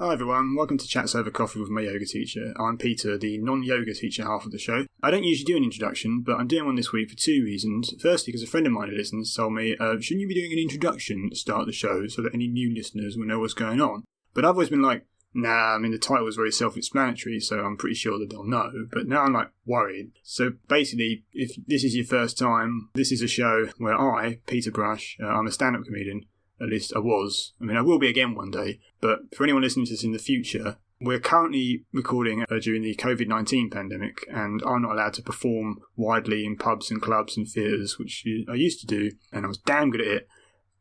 Hi everyone, welcome to Chats Over Coffee with my yoga teacher. I'm Peter, the non-yoga teacher half of the show. I don't usually do an introduction, but I'm doing one this week for two reasons. Firstly, because a friend of mine who listens told me, shouldn't you be doing an introduction at the start of the show so that any new listeners will know what's going on? But I've always been like, nah, I mean the title is very self-explanatory, so I'm pretty sure that they'll know. But now I'm like worried. So basically, if this is your first time, this is a show where I, Peter Brush, I'm a stand-up comedian. At least I was. I mean, I will be again one day. But for anyone listening to this in the future, we're currently recording during the COVID-19 pandemic, and I'm not allowed to perform widely in pubs and clubs and theatres, which I used to do, and I was damn good at it.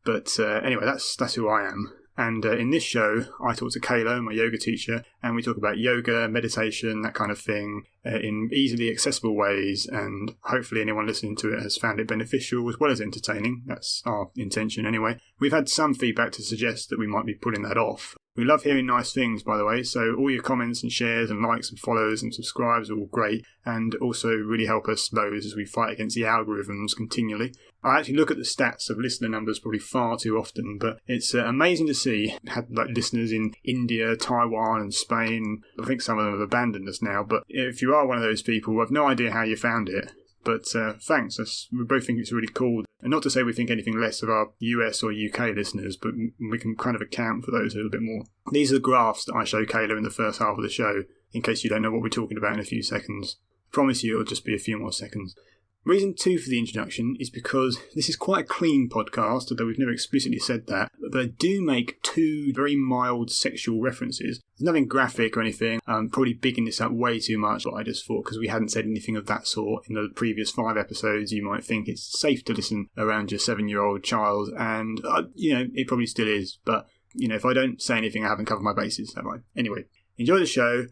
But anyway, that's who I am. And in this show, I talk to Kayla, my yoga teacher, and we talk about yoga, meditation, that kind of thing, in easily accessible ways, and hopefully anyone listening to it has found it beneficial as well as entertaining. That's our intention anyway. We've had some feedback to suggest that we might be putting that off. We love hearing nice things, by the way, so all your comments and shares and likes and follows and subscribes are all great, and also really help us those as we fight against the algorithms continually. I actually look at the stats of listener numbers probably far too often, but it's amazing to see. Had like listeners in India, Taiwan and Spain. I think some of them have abandoned us now, but if you are one of those people, I've no idea how you found it. But thanks, we both think it's really cool. And not to say we think anything less of our US or UK listeners, but we can kind of account for those a little bit more. These are the graphs that I show Kayla in the first half of the show, in case you don't know what we're talking about in a few seconds. I promise you it'll just be a few more seconds. Reason two for the introduction is because this is quite a clean podcast, although we've never explicitly said that, but they do make two very mild sexual references. There's nothing graphic or anything. I'm probably bigging this up way too much, but I just thought because we hadn't said anything of that sort in the previous 5 episodes, you might think it's safe to listen around your 7-year-old child, and, it probably still is, but, if I don't say anything, I haven't covered my bases, have I? Anyway, enjoy the show,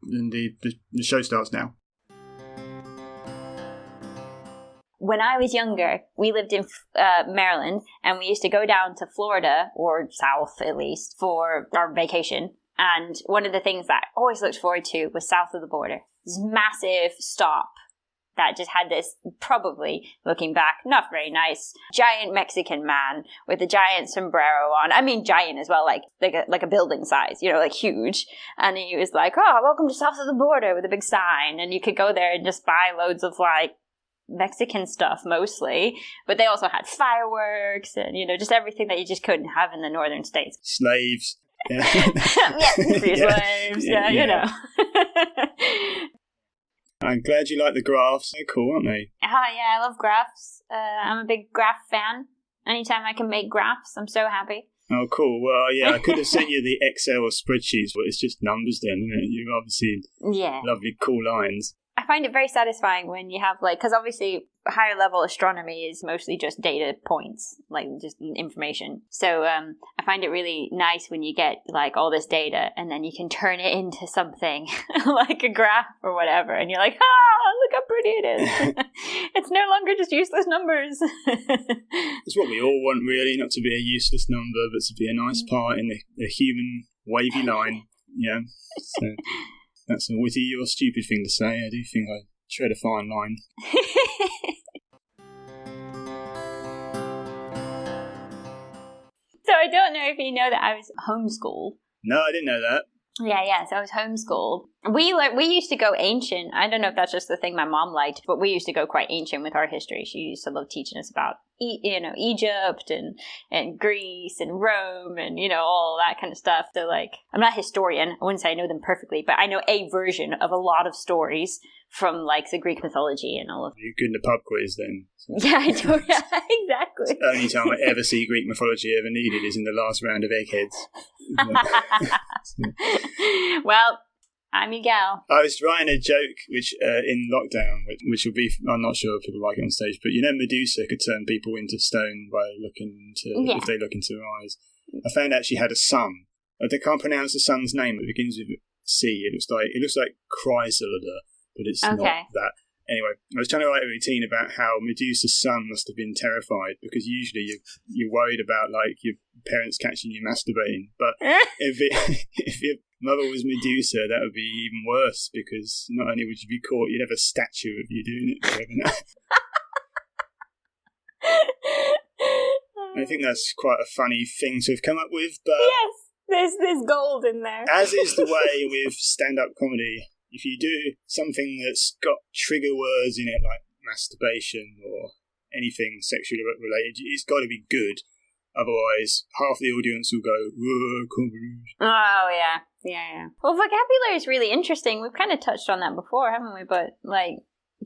and the show starts now. When I was younger, we lived in Maryland, and we used to go down to Florida, or south at least, for our vacation. And one of the things that I always looked forward to was south of the border. This massive stop that just had this, probably, looking back, not very nice, giant Mexican man with a giant sombrero on. I mean, giant as well, like a building size, like huge. And he was like, oh, welcome to south of the border, with a big sign. And you could go there and just buy loads of, Mexican stuff mostly, but they also had fireworks and just everything that you just couldn't have in the northern states. Slaves. Yeah. Free slaves. Yeah. I'm glad you like the graphs. They're cool, aren't they? Yeah, I love graphs. I'm a big graph fan. Anytime I can make graphs, I'm so happy. Oh, cool. Well, yeah, I could have sent you the Excel spreadsheets, but it's just numbers then, isn't it? You've obviously lovely, cool lines. I find it very satisfying when you have, because obviously higher level astronomy is mostly just data points, just information. So I find it really nice when you get, all this data, and then you can turn it into something, like a graph or whatever, and you're like, look how pretty it is. It's no longer just useless numbers. It's what we all want, really, not to be a useless number, but to be a nice part in the human wavy line. Yeah. So. That's a witty or stupid thing to say. I do think I tread a fine line. So I don't know if you know that I was homeschooled. No, I didn't know that. Yeah, so I was homeschooled. We used to go ancient. I don't know if that's just the thing my mom liked, but we used to go quite ancient with our history. She used to love teaching us about, Egypt and Greece and Rome and, all that kind of stuff. So, I'm not a historian. I wouldn't say I know them perfectly, but I know a version of a lot of stories from, the Greek mythology and all of You're good in the pub quiz, then. Yeah, I do. Exactly. The only time I ever see Greek mythology ever needed is in the last round of Eggheads. Well, I'm your gal. I was writing a joke which in lockdown, which will be, I'm not sure if people like it on stage, but Medusa could turn people into stone by if they look into her eyes. I found out she had a son. I can't pronounce the son's name. It begins with C. It looks like Chrysalida, but it's not that. Anyway, I was trying to write a routine about how Medusa's son must have been terrified, because usually you're worried about your parents catching you masturbating, but if your mother was Medusa, that would be even worse, because not only would you be caught, you'd have a statue of you doing it. I think that's quite a funny thing to have come up with, but yes. There's gold in there. As is the way with stand-up comedy. If you do something that's got trigger words in it, like masturbation or anything sexually related, it's got to be good. Otherwise, half the audience will go, "Whoa, comedy." Oh, yeah. Well, vocabulary is really interesting. We've kind of touched on that before, haven't we? But, like,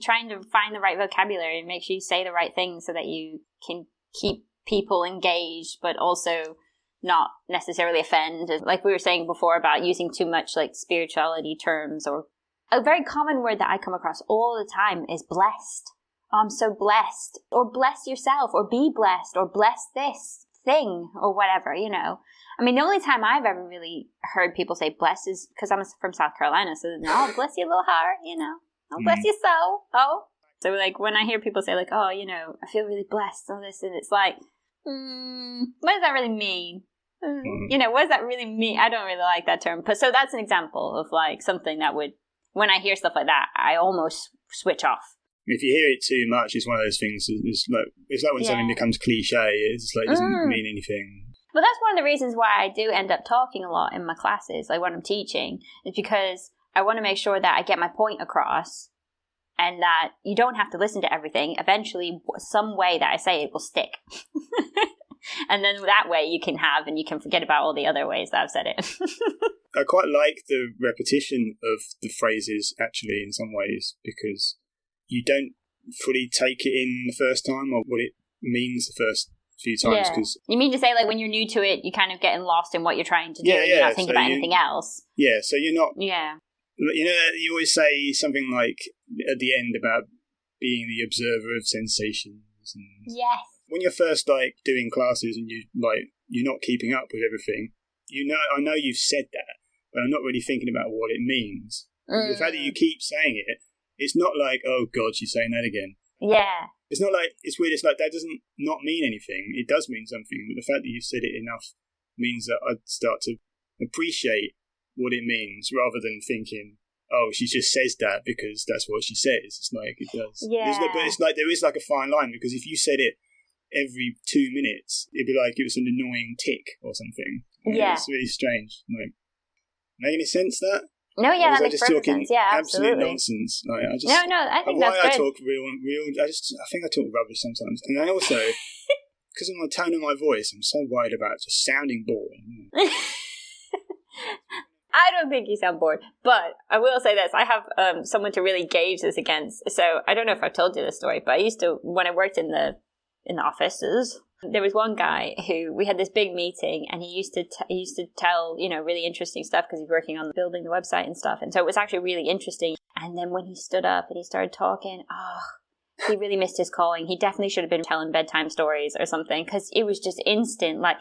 trying to find the right vocabulary and make sure you say the right things so that you can keep people engaged, but also not necessarily offend. Like we were saying before about using too much, like, spirituality terms. Or a very common word that I come across all the time is blessed. Oh, I'm so blessed. Or bless yourself, or be blessed, or bless this thing, or whatever, you know. I mean, the only time I've ever really heard people say bless is because I'm from South Carolina, so oh, bless your little heart, you know. Oh, bless your soul. Oh. So, like, when I hear people say, like, oh, you know, I feel really blessed, all this, and it's like, what does that really mean? You know, what does that really mean? I don't really like that term. But so that's an example of, like, something that would, when I hear stuff like that, I almost switch off. If you hear it too much, it's one of those things. It's like when something becomes cliche. It's like it doesn't mean anything. But that's one of the reasons why I do end up talking a lot in my classes, like when I'm teaching, is because I want to make sure that I get my point across, and that you don't have to listen to everything. Eventually, some way that I say it will stick, and then that way you can forget about all the other ways that I've said it. I quite like the repetition of the phrases, actually, in some ways, because you don't fully take it in the first time, or what it means the first few times. Cause you mean to say, like, when you're new to it, you're kind of getting lost in what you're trying to do, and you're not thinking about anything else. Yeah, so you're not... Yeah. You know, you always say something like, at the end, about being the observer of sensations. And yes. When you're first, like, doing classes and you're not keeping up with everything, I know you've said that, but I'm not really thinking about what it means. The fact that you keep saying it, it's not like, oh God, she's saying that again. Yeah. It's not like, it's weird, it's like, that doesn't not mean anything. It does mean something, but the fact that you've said it enough means that I start to appreciate what it means, rather than thinking, oh, she just says that because that's what she says. It's like, it does. Yeah. But it's like, there is like a fine line, because if you said it every 2 minutes, it'd be like it was an annoying tick or something. Yeah. It's really strange. Like, make any sense, that? No, yeah, that makes perfect sense. Yeah, absolutely. Absolute nonsense. Like, I think that's good. I talk real. I think I talk rubbish sometimes, and I also, because of the tone of my voice, I'm so worried about just sounding boring. I don't think you sound bored, but I will say this: I have someone to really gauge this against. So I don't know if I've told you this story, but I used to, when I worked in the offices, there was one guy who, we had this big meeting, and he used to tell, you know, really interesting stuff because he's working on building the website and stuff. And so it was actually really interesting. And then when he stood up and he started talking, he really missed his calling. He definitely should have been telling bedtime stories or something, because it was just instant. Like,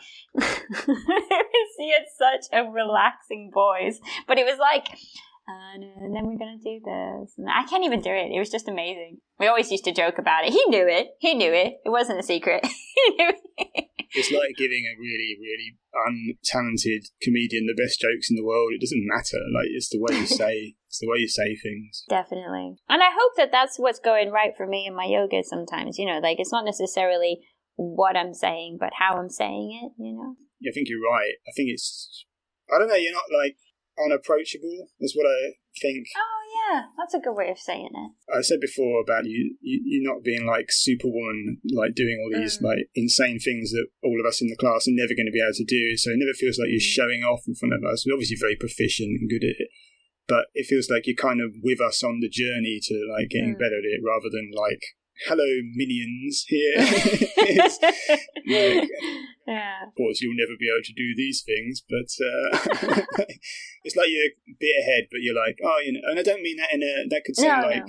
he had such a relaxing voice, but it was like, and then we're going to do this. And I can't even do it. It was just amazing. We always used to joke about it. He knew it. It wasn't a secret. He knew it. It's like giving a really, really untalented comedian the best jokes in the world. It doesn't matter. Like, it's the way you say things. Definitely. And I hope that that's what's going right for me in my yoga sometimes. You know, like, it's not necessarily what I'm saying, but how I'm saying it, you know? Yeah, I think you're right. I think I don't know, you're not, like, unapproachable, is what I think. Oh, yeah. That's a good way of saying it. I said before about you not being like Superwoman, like doing all these like insane things that all of us in the class are never going to be able to do. So it never feels like you're showing off in front of us. We're obviously very proficient and good at it, but it feels like you're kind of with us on the journey to like getting better at it, rather than like, hello minions here. It's like, yeah. Of course, you'll never be able to do these things, but it's like you're a bit ahead, but you're like, oh, you know, and I don't mean that that could sound like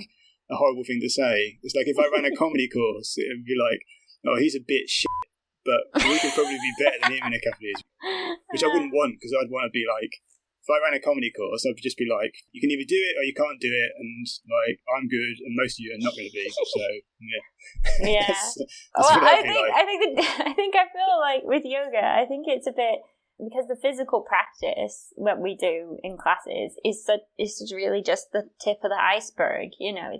a horrible thing to say. It's like if I ran a comedy course, it would be like, oh, he's a bit shit, but we could probably be better than him in a couple of years, which I wouldn't want, because I'd want to be like, if I ran a comedy course, I'd just be like, you can either do it or you can't do it, and like, I'm good, and most of you are not going to be. So yeah. Yeah. I think I feel like with yoga, I think it's a bit, because the physical practice that we do in classes is really just the tip of the iceberg. You know,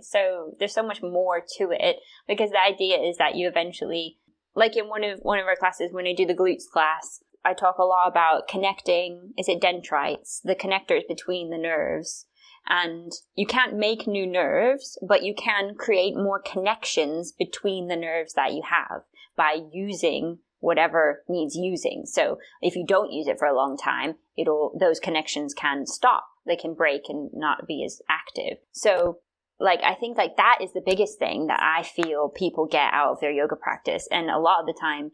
there's so much more to it, because the idea is that you eventually, like in one of our classes, when I do the glutes class, I talk a lot about connecting, is it dendrites, the connectors between the nerves. And you can't make new nerves, but you can create more connections between the nerves that you have by using whatever needs using. So if you don't use it for a long time, those connections can stop. They can break and not be as active. So like, I think like that is the biggest thing that I feel people get out of their yoga practice. And a lot of the time,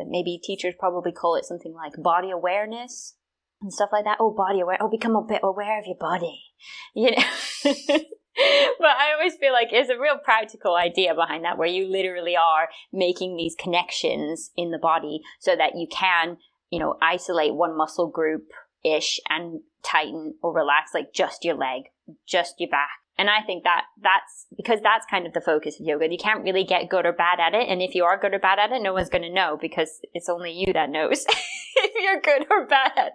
maybe teachers probably call it something like body awareness and stuff like that. Oh, body aware. Oh, become a bit aware of your body, you know. But I always feel like there's a real practical idea behind that, where you literally are making these connections in the body so that you can, you know, isolate one muscle group ish and tighten or relax, like just your leg, just your back. And I think that's because that's kind of the focus of yoga. You can't really get good or bad at it. And if you are good or bad at it, no one's going to know, because it's only you that knows if you're good or bad.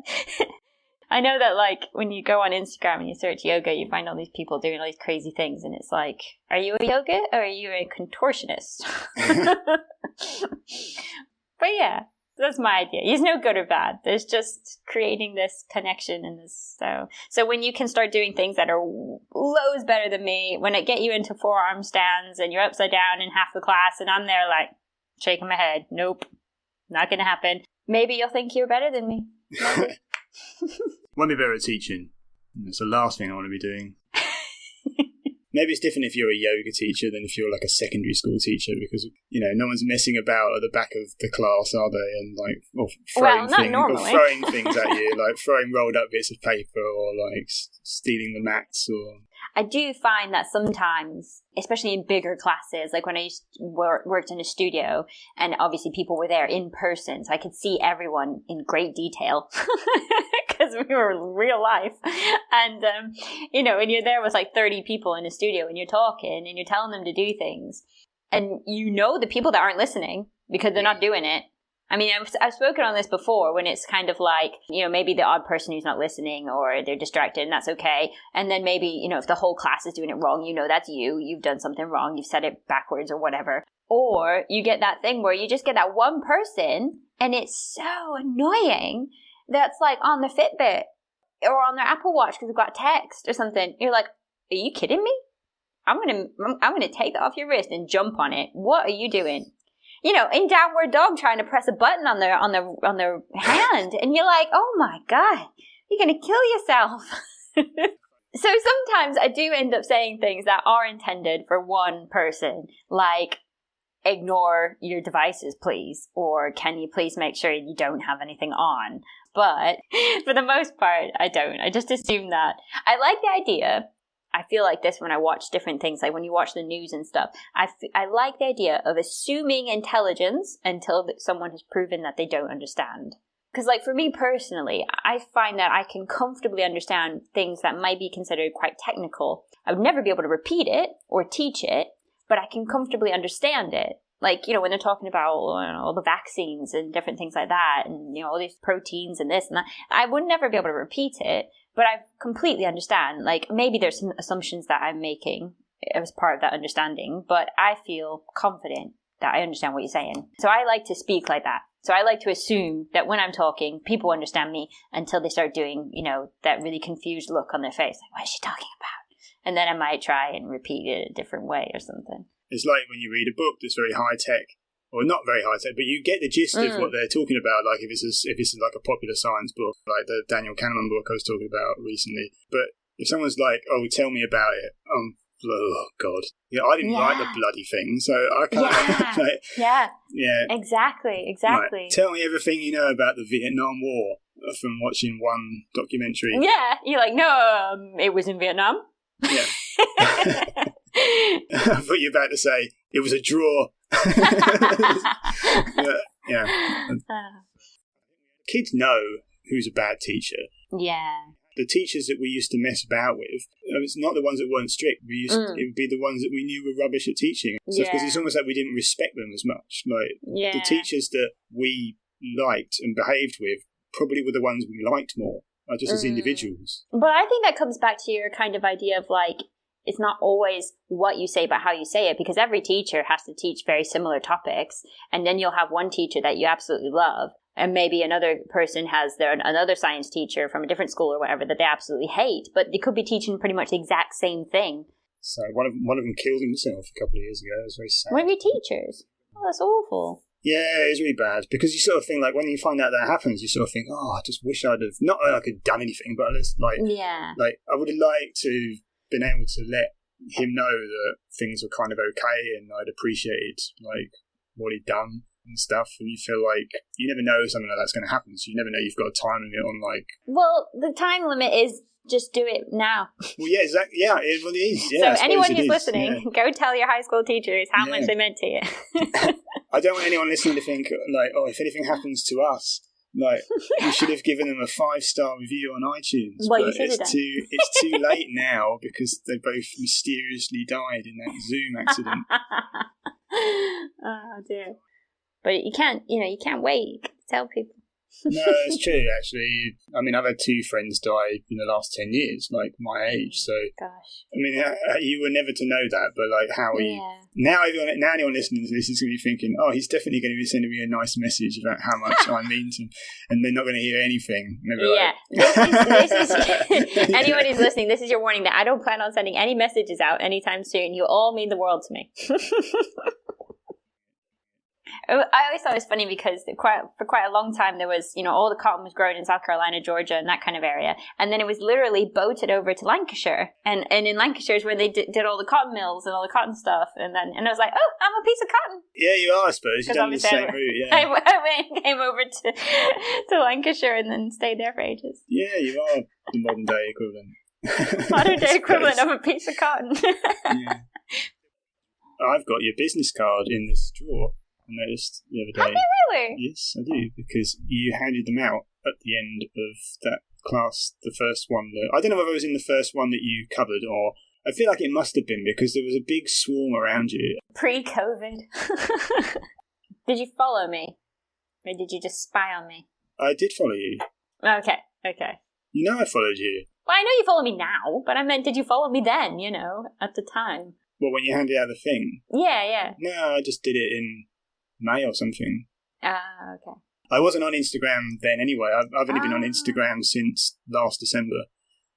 I know that, like, when you go on Instagram and you search yoga, you find all these people doing all these crazy things. And it's like, are you a yoga or are you a contortionist? But yeah. That's my idea. There's no good or bad. There's just creating this connection and this. So when you can start doing things that are loads better than me, when it get you into forearm stands and you're upside down in half the class and I'm there like shaking my head, nope, not going to happen. Maybe you'll think you're better than me. Want to be better at teaching. That's the last thing I want to be doing. Maybe it's different if you're a yoga teacher than if you're like a secondary school teacher, because, you know, no one's messing about at the back of the class, are they? And like, or throwing things at you, like throwing rolled up bits of paper or like stealing the mats or... I do find that sometimes, especially in bigger classes, like when I worked in a studio and obviously people were there in person, so I could see everyone in great detail because we were in real life. And, you know, when you're there with like 30 people in a studio and you're talking and you're telling them to do things, and you know the people that aren't listening because they're not doing it. I mean, I've spoken on this before when it's kind of like, you know, maybe the odd person who's not listening or they're distracted, and that's okay. And then maybe, you know, if the whole class is doing it wrong, you know, that's you've done something wrong, you've said it backwards or whatever. Or you get that thing where you just get that one person and it's so annoying that's like on the Fitbit or on their Apple Watch because they've got text or something. You're like, are you kidding me? I'm gonna take that off your wrist and jump on it. What are you doing? You know, in downward dog, trying to press a button on their hand, and you're like, oh my god, you're gonna kill yourself. So sometimes I do end up saying things that are intended for one person, like, ignore your devices, please, or can you please make sure you don't have anything on? But for the most part, I don't. I just assume that. I like the idea. I feel like this when I watch different things, like when you watch the news and stuff. I like the idea of assuming intelligence until someone has proven that they don't understand. Because like for me personally, I find that I can comfortably understand things that might be considered quite technical. I would never be able to repeat it or teach it, but I can comfortably understand it. Like, you know, when they're talking about all the vaccines and different things like that, and, you know, all these proteins and this and that, I would never be able to repeat it, but I completely understand. Like, maybe there's some assumptions that I'm making as part of that understanding, but I feel confident that I understand what you're saying. So I like to speak like that. So I like to assume that when I'm talking, people understand me until they start doing, you know, that really confused look on their face. Like, what is she talking about? And then I might try and repeat it a different way or something. It's like when you read a book that's very high tech, or not very high tech, but you get the gist of what they're talking about. Like if it's like a popular science book, like the Daniel Kahneman book I was talking about recently. But if someone's like, "Oh, tell me about it," oh god, yeah, I didn't write the bloody thing, so I can't. Yeah, yeah, exactly. Like, tell me everything you know about the Vietnam War from watching one documentary. Yeah, you're like, no, it was in Vietnam. Yeah. I thought you were about to say it was a draw. Yeah. Kids know who's a bad teacher. Yeah. The teachers that we used to mess about with, it's not the ones that weren't strict. It would be the ones that we knew were rubbish at teaching. So because it's almost like we didn't respect them as much. Like the teachers that we liked and behaved with probably were the ones we liked more, like just as individuals. But I think that comes back to your kind of idea of like, it's not always what you say, but how you say it, because every teacher has to teach very similar topics. And then you'll have one teacher that you absolutely love, And maybe another person has another science teacher from a different school or whatever that they absolutely hate, but they could be teaching pretty much the exact same thing. So one of them killed himself a couple of years ago. It was very sad. One of your teachers? Oh, that's awful. Yeah, it's really bad, because you sort of think, like, when you find out that happens, you sort of think, oh, I just wish I'd have, not that I could have done anything, but it's like, like, I would have liked to have been able to let him know that things were kind of okay, and I'd appreciated, like, what he'd done and stuff, and you feel like you never know something like that's going to happen, so you never know you've got a time limit on, like... Well, the time limit is just do it now. Well, yeah, exactly. Yeah, it is. Yeah, so anyone who's listening, go tell your high school teachers how much they meant to you. I don't want anyone listening to think, like, oh, if anything happens to us, like, you should have given them a 5-star review on iTunes. Well, but you should have done. It's too late now, because they both mysteriously died in that Zoom accident. Oh, dear. But you can't wait. You can tell people. No, it's true, actually. I mean, I've had 2 friends die in the last 10 years, like my age, so... Gosh. I mean, you were never to know that, but, like, how are you... Now anyone listening to this is going to be thinking, oh, he's definitely going to be sending me a nice message about how much I mean to him, and they're not going to hear anything. This is anyone who's listening, this is your warning that I don't plan on sending any messages out anytime soon. You all mean the world to me. I always thought it was funny because for quite a long time there was, all the cotton was grown in South Carolina, Georgia, and that kind of area. And then it was literally boated over to Lancashire. And in Lancashire is where they did all the cotton mills and all the cotton stuff. And I was like, oh, I'm a piece of cotton. Yeah, you are, I suppose. You've done the same route, yeah. I went and came over to Lancashire and then stayed there for ages. Yeah, you are the modern day equivalent. Modern day equivalent of a piece of cotton. Yeah. I've got your business card in this drawer. I noticed the other day. Have you really? Yes, I do, because you handed them out at the end of that class, the first one. I don't know whether it was in the first one that you covered, or I feel like it must have been, because there was a big swarm around you. Pre-COVID. Did you follow me? Or did you just spy on me? I did follow you. Okay. You know I followed you. Well, I know you follow me now, but I meant, did you follow me then, at the time? Well, when you handed out the thing? Yeah. No, I just did it in May or something. Okay. I wasn't on Instagram then anyway. I've only been on Instagram since last December,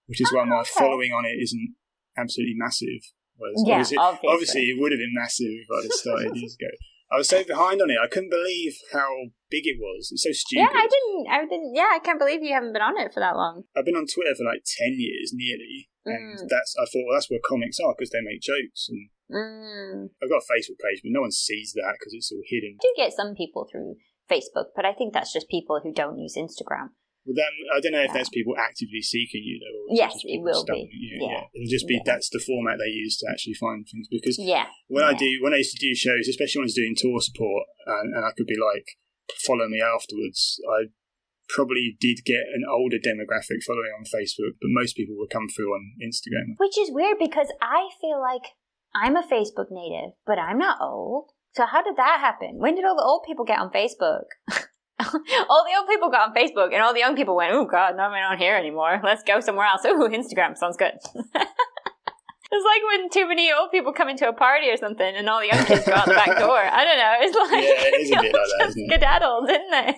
which is why my following on it isn't absolutely massive. Whereas obviously it would have been massive if I'd have started years ago. I was so behind on it. I couldn't believe how big it was. It's so stupid. Yeah, I didn't. Yeah, I can't believe you haven't been on it for that long. I've been on Twitter for like 10 years, nearly. And I thought, that's where comics are, because they make jokes. And I've got a Facebook page, but no one sees that because it's all hidden. I do get some people through Facebook, but I think that's just people who don't use Instagram. Well, I don't know if that's people actively seeking you, though. Or yes, it will be. Yeah. It'll just be that's the format they use to actually find things. Because when I used to do shows, especially when I was doing tour support, and I could be like, follow me afterwards, I probably did get an older demographic following on Facebook, but most people would come through on Instagram. Which is weird, because I feel like I'm a Facebook native, but I'm not old. So how did that happen? When did all the old people get on Facebook? All the old people got on Facebook, and all the young people went, oh God, no, I'm not here anymore. Let's go somewhere else. Ooh, Instagram sounds good. It's like when too many old people come into a party or something, and all the young kids go out the back door. I don't know. It's like, it is a bit like that, isn't it? Skedaddled, didn't they?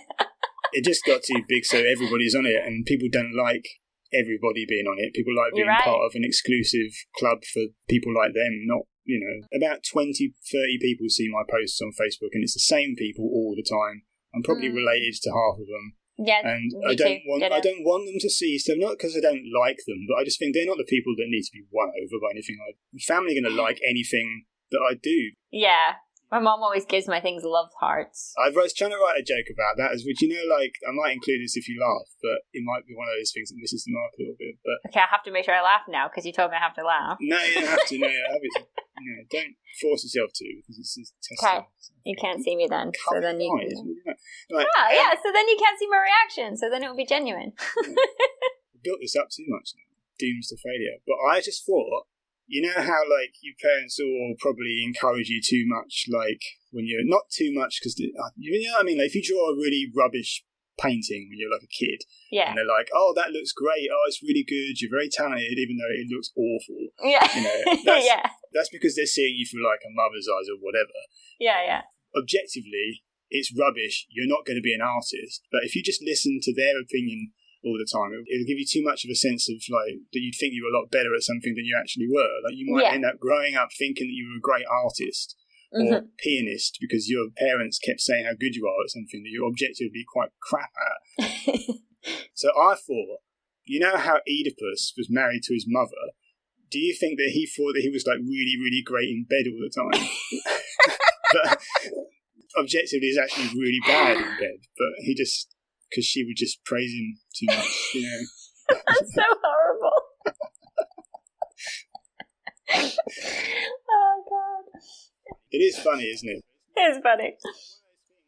It just got too big, so everybody's on it, and people don't like everybody being on it. People like being part of an exclusive club for people like them, not, about 20, 30 people see my posts on Facebook, and it's the same people all the time. I'm probably related to half of them. Yeah, and I don't want them to see stuff, not because I don't like them, but I just think they're not the people that need to be won over by anything. Family are going to like anything that I do. Yeah. My mom always gives my things love hearts. I was trying to write a joke about that, which, I might include this if you laugh, but it might be one of those things that misses the mark a little bit. But okay, I have to make sure I laugh now, because you told me I have to laugh. No, you don't have to. Don't force yourself to, because it's just testing. Okay, you can't see me then. So then you can... so then you can't see my reaction, so then it will be genuine. I built this up too much now. Dooms to failure. But I just thought, you know how, your parents will probably encourage you too much, when you're not too much, because, you know what I mean? If you draw a really rubbish painting when you're a kid, and they're like, oh, that looks great, oh, it's really good, you're very talented, even though it looks awful. That's because they're seeing you through, a mother's eyes or whatever. Yeah. Objectively, it's rubbish, you're not going to be an artist. But if you just listen to their opinion all the time, it'll give you too much of a sense of like that you'd think you were a lot better at something than you actually were. Like you might end up growing up thinking that you were a great artist or pianist because your parents kept saying how good you are at something that you're objectively quite crap at. So I thought, you know how Oedipus was married to his mother? Do you think that he thought that he was like really, really great in bed all the time? But objectively he's actually really bad in bed, but he just, because she would just praise him too much, you know. That's so horrible. Oh God. It is funny, isn't it? It is funny.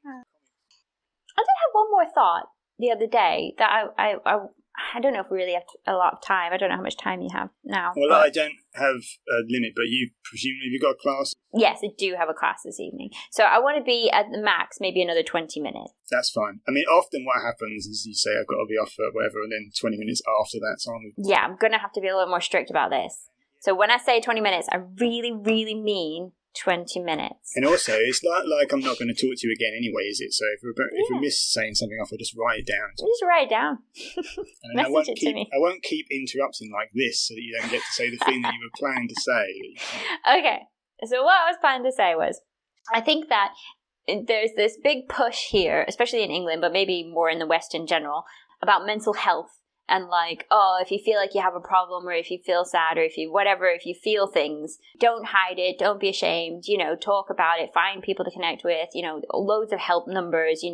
I did have one more thought the other day that I don't know if we really have a lot of time. I don't know how much time you have now. Well, I don't have a limit, but you presumably have got a class? Yes, I do have a class this evening. So I want to be at the max, maybe another 20 minutes. That's fine. I mean, often what happens is you say, I've got to be off for whatever, and then 20 minutes after that's on. Yeah, I'm going to have to be a little more strict about this. So when I say 20 minutes, I really, really mean 20 minutes. And also, it's like I'm not going to talk to you again anyway, is it? So if we miss saying something off, I'll just write it down. Just write it down. And Message it to me. I won't keep interrupting like this so that you don't get to say the thing that you were planning to say. Okay. So what I was planning to say was, I think that there's this big push here, especially in England, but maybe more in the West in general, about mental health. And like, oh, if you feel like you have a problem or if you feel sad or if you feel things, don't hide it, don't be ashamed, talk about it, find people to connect with, loads of help numbers,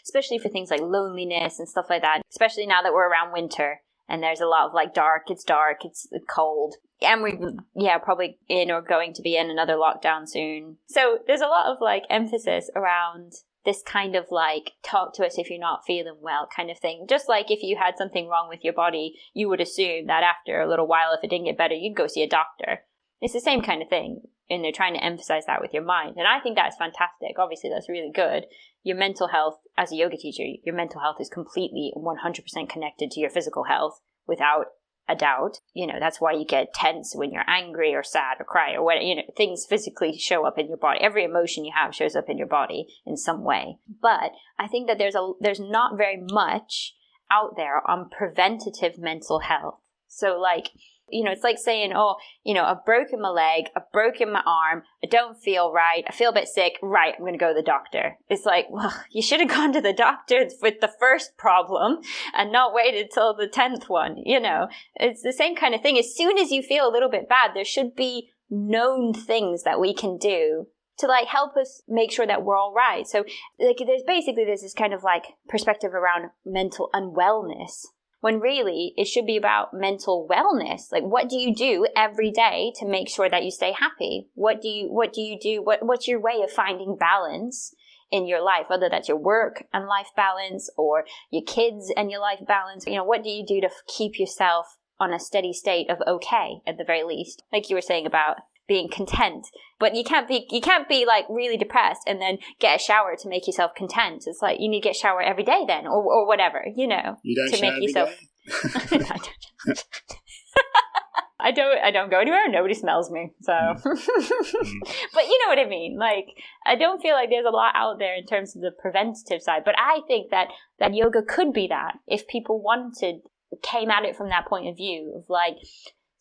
especially for things like loneliness and stuff like that, especially now that we're around winter and there's a lot of like it's dark, it's cold. And we're probably in or going to be in another lockdown soon. So there's a lot of like emphasis around this kind of like, talk to us if you're not feeling well kind of thing. Just like if you had something wrong with your body, you would assume that after a little while, if it didn't get better, you'd go see a doctor. It's the same kind of thing. And they're trying to emphasize that with your mind. And I think that's fantastic. Obviously, that's really good. Your mental health, as a yoga teacher, your mental health is completely 100% connected to your physical health without a doubt. That's why you get tense when you're angry or sad or cry or what, things physically show up in your body. Every emotion you have shows up in your body in some way. But I think that there's not very much out there on preventative mental health. So like, it's like saying, I've broken my leg, I've broken my arm, I don't feel right, I feel a bit sick, right, I'm going to go to the doctor. It's like, well, you should have gone to the doctor with the first problem and not waited till the 10th one, It's the same kind of thing. As soon as you feel a little bit bad, there should be known things that we can do to like help us make sure that we're all right. So like there's this kind of like perspective around mental unwellness, when really it should be about mental wellness. Like, what do you do every day to make sure that you stay happy? What do you do? What's your way of finding balance in your life, whether that's your work and life balance or your kids and your life balance? What do you do to keep yourself on a steady state of okay, at the very least? Like you were saying about being content, but you can't be like really depressed and then get a shower to make yourself content. It's like you need to get a shower every day then, or whatever, You don't to make yourself. I don't go anywhere. Nobody smells me. So, but you know what I mean. Like, I don't feel like there's a lot out there in terms of the preventative side. But I think that yoga could be that if people came at it from that point of view of like,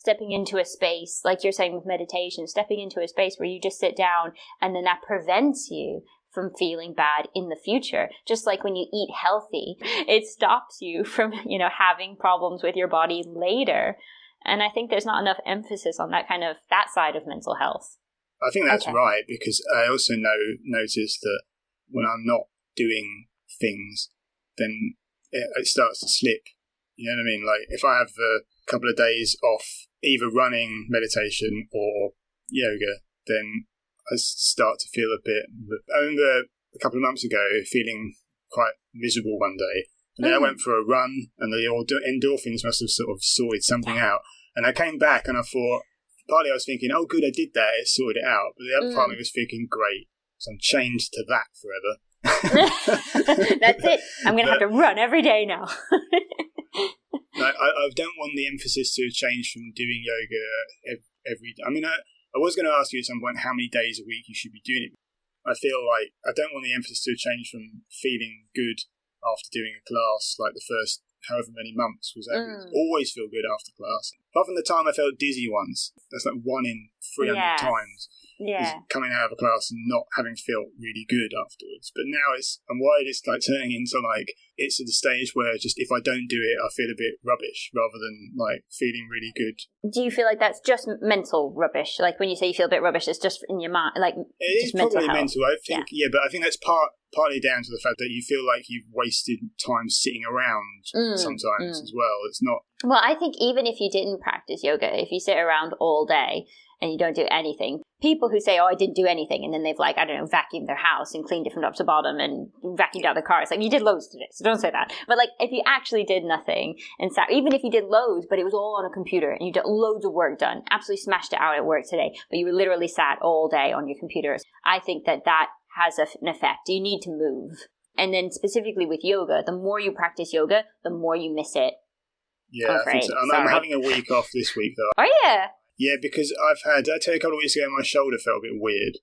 stepping into a space, like you're saying with meditation, stepping into a space where you just sit down and then that prevents you from feeling bad in the future. Just like when you eat healthy, it stops you from, having problems with your body later. And I think there's not enough emphasis on that side of mental health. I think that's right, because I also notice that when I'm not doing things, then it starts to slip. You know what I mean? Like if I have a couple of days off, either running, meditation, or yoga, then I start to feel a bit. I remember a couple of months ago feeling quite miserable one day, and then I went for a run, and the endorphins must have sort of sorted something out. And I came back, and I thought, partly I was thinking, oh, good, I did that, it sorted it out. But the other part of me was thinking, great, so I'm chained to that forever. That's it. I'm going to have to run every day now. I don't want the emphasis to change from doing yoga every day. I mean, I was going to ask you at some point how many days a week you should be doing it. I feel like I don't want the emphasis to change from feeling good after doing a class, like the first however many months, was always feel good after class. Apart from the time I felt dizzy once, that's like 1 in 300 times. Is coming out of a class and not having felt really good afterwards. But now I'm worried it's like turning into like, it's at the stage where just if I don't do it, I feel a bit rubbish rather than like feeling really good. Do you feel like that's just mental rubbish? Like when you say you feel a bit rubbish, it's just in your mind, like it just is probably mental. I think, but I think that's partly down to the fact that you feel like you've wasted time sitting around sometimes as well. It's not. Well, I think even if you didn't practice yoga, if you sit around all day and you don't do anything, people who say, oh, I didn't do anything, and then they've like, I don't know, vacuumed their house and cleaned it from top to bottom and vacuumed out their car. It's like, you did loads today, so don't say that. But like, if you actually did nothing and sat, even if you did loads, but it was all on a computer and you did loads of work done, absolutely smashed it out at work today, but you were literally sat all day on your computer, I think that has an effect. You need to move. And then specifically with yoga, the more you practice yoga, the more you miss it. Yeah, I think so. I'm having a week off this week, though. Oh, yeah. Yeah, because did I tell you a couple of weeks ago my shoulder felt a bit weird?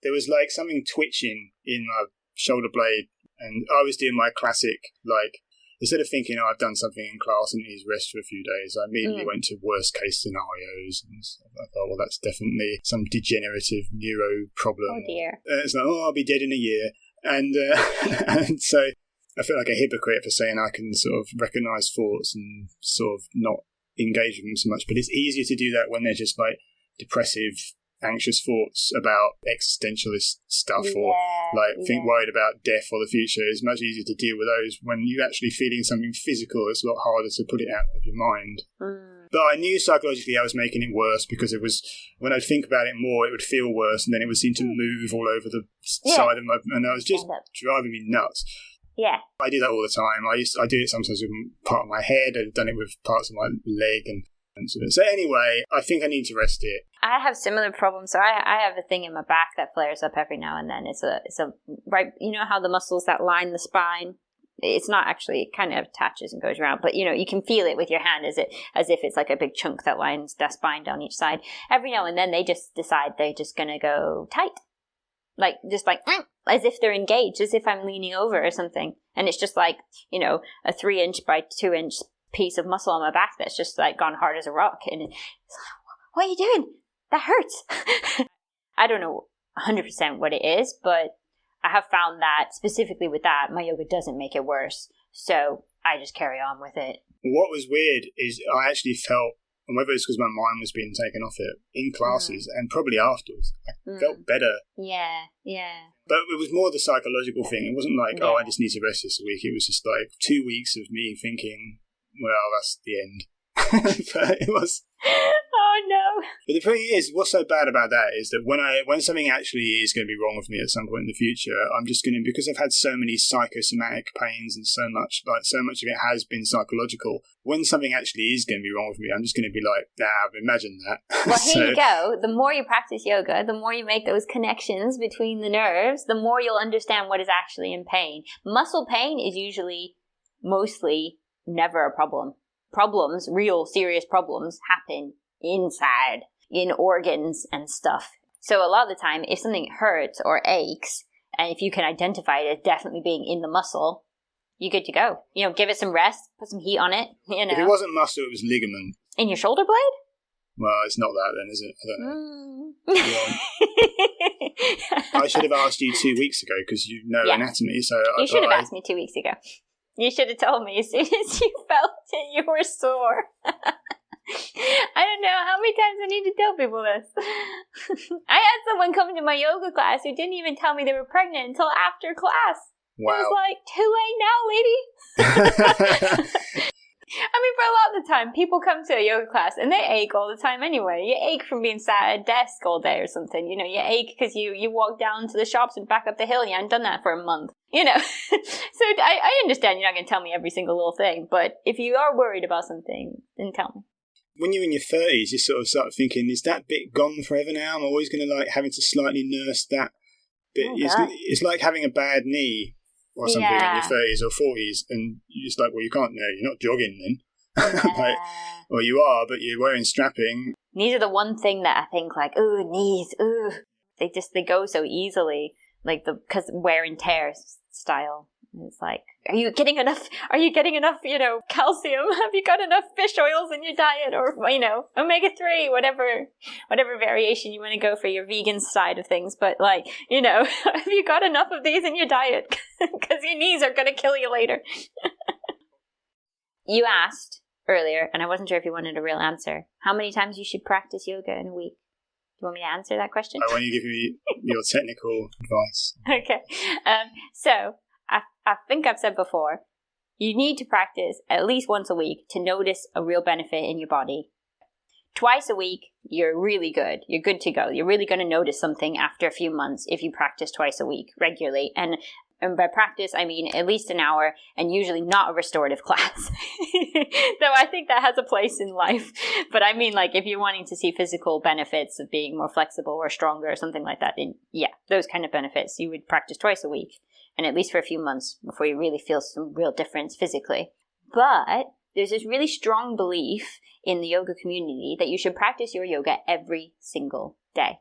There was like something twitching in my shoulder blade, and I was doing my classic, like, instead of thinking, oh, I've done something in class and needs rest for a few days, I immediately went to worst case scenarios, and I thought, well, that's definitely some degenerative neuro problem. Oh, dear. It's like, oh, I'll be dead in a year. And, and so I feel like a hypocrite for saying I can sort of recognise thoughts and sort of not engage with them so much, but it's easier to do that when they're just like depressive, anxious thoughts about existentialist stuff or like worried about death or the future. It's much easier to deal with those. When you're actually feeling something physical, it's a lot harder to put it out of your mind. But I knew psychologically I was making it worse, because it was, when I'd think about it more, it would feel worse, and then it would seem to move all over the side of my, and I was just driving me nuts. Yeah. I do that all the time. I do it sometimes with part of my head. I've done it with parts of my leg and so anyway, I think I need to rest it. I have similar problems. So I have a thing in my back that flares up every now and then. It's a right. You know how the muscles that line the spine, it's not actually, it kind of attaches and goes around, but you know, you can feel it with your hand as if it's like a big chunk that lines the spine down each side. Every now and then they just decide they're just going to go tight. Like, just like, as if they're engaged, as if I'm leaning over or something. And it's just like, you know, a 3-inch by 2-inch piece of muscle on my back that's just like gone hard as a rock. And it's like, what are you doing? That hurts. I don't know 100% what it is, but I have found that specifically with that, my yoga doesn't make it worse. So I just carry on with it. What was weird is I actually felt, and whether it's because my mind was being taken off it, in classes and probably afterwards, I felt better. Yeah. But it was more the psychological thing. It wasn't like, oh, I just need to rest this week. It was just like 2 weeks of me thinking, well, that's the end. But it was... Oh, no. But the thing is, what's so bad about that is that when something actually is going to be wrong with me at some point in the future, I'm just going to, because I've had so many psychosomatic pains and so much of it has been psychological, when something actually is going to be wrong with me, I'm just going to be like, imagine that. Well, here you go. The more you practice yoga, the more you make those connections between the nerves, the more you'll understand what is actually in pain. Muscle pain is usually, mostly, never a problem. Problems, real serious problems, happen inside, in organs and stuff. So a lot of the time, if something hurts or aches, and if you can identify it as definitely being in the muscle, you're good to go. You know, give it some rest, put some heat on it, you know. If it wasn't muscle, it was ligament. In your shoulder blade? Well, it's not that then, is it? I don't know. I should have asked you 2 weeks ago, because you know anatomy, so you should have asked me 2 weeks ago. You should have told me as soon as you felt it, you were sore. I don't know how many times I need to tell people this. I had someone come to my yoga class who didn't even tell me they were pregnant until after class. Wow. I was like, too late now, lady. I mean, for a lot of the time, people come to a yoga class and they ache all the time anyway. You ache from being sat at a desk all day or something. You know, you ache because you walk down to the shops and back up the hill and you haven't done that for a month. You know, so I understand you're not going to tell me every single little thing, but if you are worried about something, then tell me. When you're in your 30s, you sort of start thinking, is that bit gone forever now? I'm always going to like having to slightly nurse that bit. It's like having a bad knee or something in your 30s or 40s, and you're just like, well, you can't, you're not jogging then. Like, well, you are, but you're wearing strapping. Knees are the one thing that I think like, ooh, knees, ooh. they go so easily, like because wear and tear style. It's like, are you getting enough, calcium? Have you got enough fish oils in your diet? Or, omega-3, whatever variation you want to go for your vegan side of things. But have you got enough of these in your diet? Because your knees are going to kill you later. You asked earlier, and I wasn't sure if you wanted a real answer, how many times you should practice yoga in a week. Do you want me to answer that question? I want you to give me your technical advice. Okay. So, I think I've said before, you need to practice at least once a week to notice a real benefit in your body. Twice a week, you're really good. You're good to go. You're really going to notice something after a few months if you practice twice a week regularly. And by practice, I mean at least an hour, and usually not a restorative class. Though I think that has a place in life. But I mean, if you're wanting to see physical benefits of being more flexible or stronger or something like that, then yeah, those kind of benefits, you would practice twice a week. And at least for a few months before you really feel some real difference physically. But there's this really strong belief in the yoga community that you should practice your yoga every single day.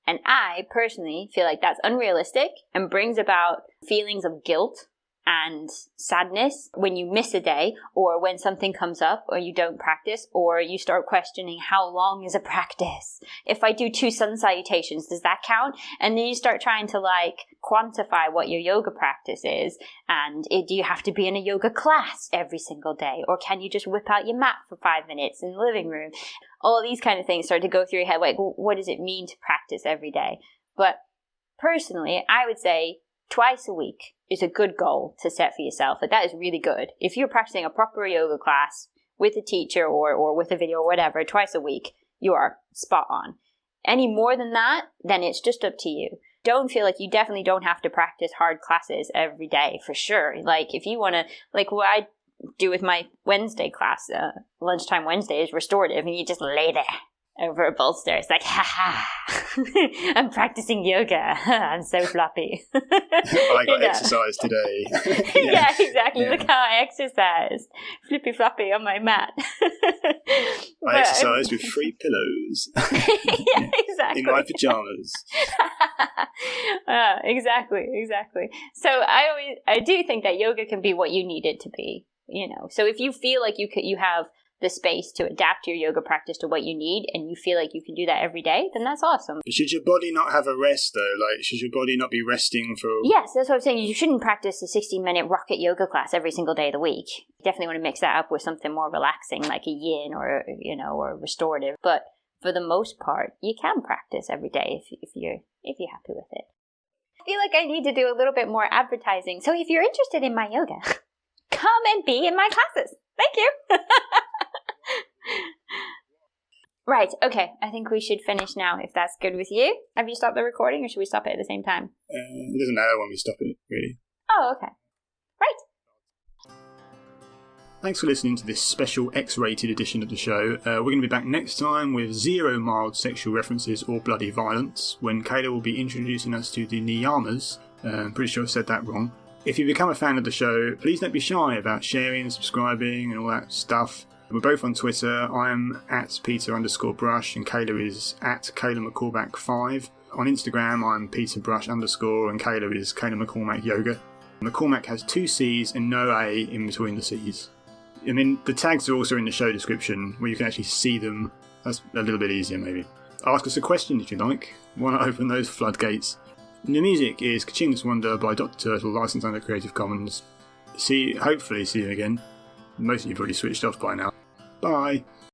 And I personally feel like that's unrealistic and brings about feelings of guilt and sadness when you miss a day, or when something comes up or you don't practice, or you start questioning how long is a practice. If I do 2 sun salutations, does that count? And then you start trying to quantify what your yoga practice is. And do you have to be in a yoga class every single day? Or can you just whip out your mat for 5 minutes in the living room? All these kind of things start to go through your head. What does it mean to practice every day? But personally, I would say twice a week is a good goal to set for yourself. That is really good. If you're practicing a proper yoga class with a teacher or with a video or whatever, twice a week, you are spot on. Any more than that, then it's just up to you. Don't feel like you definitely don't have to practice hard classes every day, for sure. If you want to, what I do with my Wednesday class, lunchtime Wednesday is restorative, and you just lay there over a bolster. It's like, ha ha, I'm practicing yoga. I'm so floppy. I got exercise today. Yeah, exactly. Yeah. Look how I exercised. Flippy floppy on my mat. I exercised with 3 pillows. Yeah, exactly. In my pajamas. Exactly. So I do think that yoga can be what you need it to be. So if you feel like you have the space to adapt your yoga practice to what you need, and you feel like you can do that every day, then that's awesome. But should your body not have a rest, though? Should your body not be resting for... Yes, that's what I'm saying. You shouldn't practice a 60-minute rocket yoga class every single day of the week. You definitely want to mix that up with something more relaxing, like a yin or restorative. But for the most part, you can practice every day if you're happy with it. I feel like I need to do a little bit more advertising. So if you're interested in my yoga, come and be in my classes. Thank you. Right, okay. I think we should finish now, if that's good with you. Have you stopped the recording, or should we stop it at the same time? It doesn't matter when we stop it, really. Oh, okay. Right. Thanks for listening to this special X-rated edition of the show. We're going to be back next time with 0 mild sexual references or bloody violence, when Kayla will be introducing us to the niyamas. I'm pretty sure I said that wrong. If you become a fan of the show, please don't be shy about sharing, subscribing and all that stuff. We're both on Twitter. I'm at Peter_Brush and Kayla is at Kayla McCormack 5. On Instagram, I'm Peter_Brush and Kayla is Kayla McCormack Yoga. McCormack has 2 C's and no A in between the C's. I mean, the tags are also in the show description where you can actually see them. That's a little bit easier, maybe. Ask us a question if you like. Why not open those floodgates? The music is Kaching This Wonder by Dr. Turtle, licensed under Creative Commons. Hopefully see you again. Most of you've already switched off by now. Bye.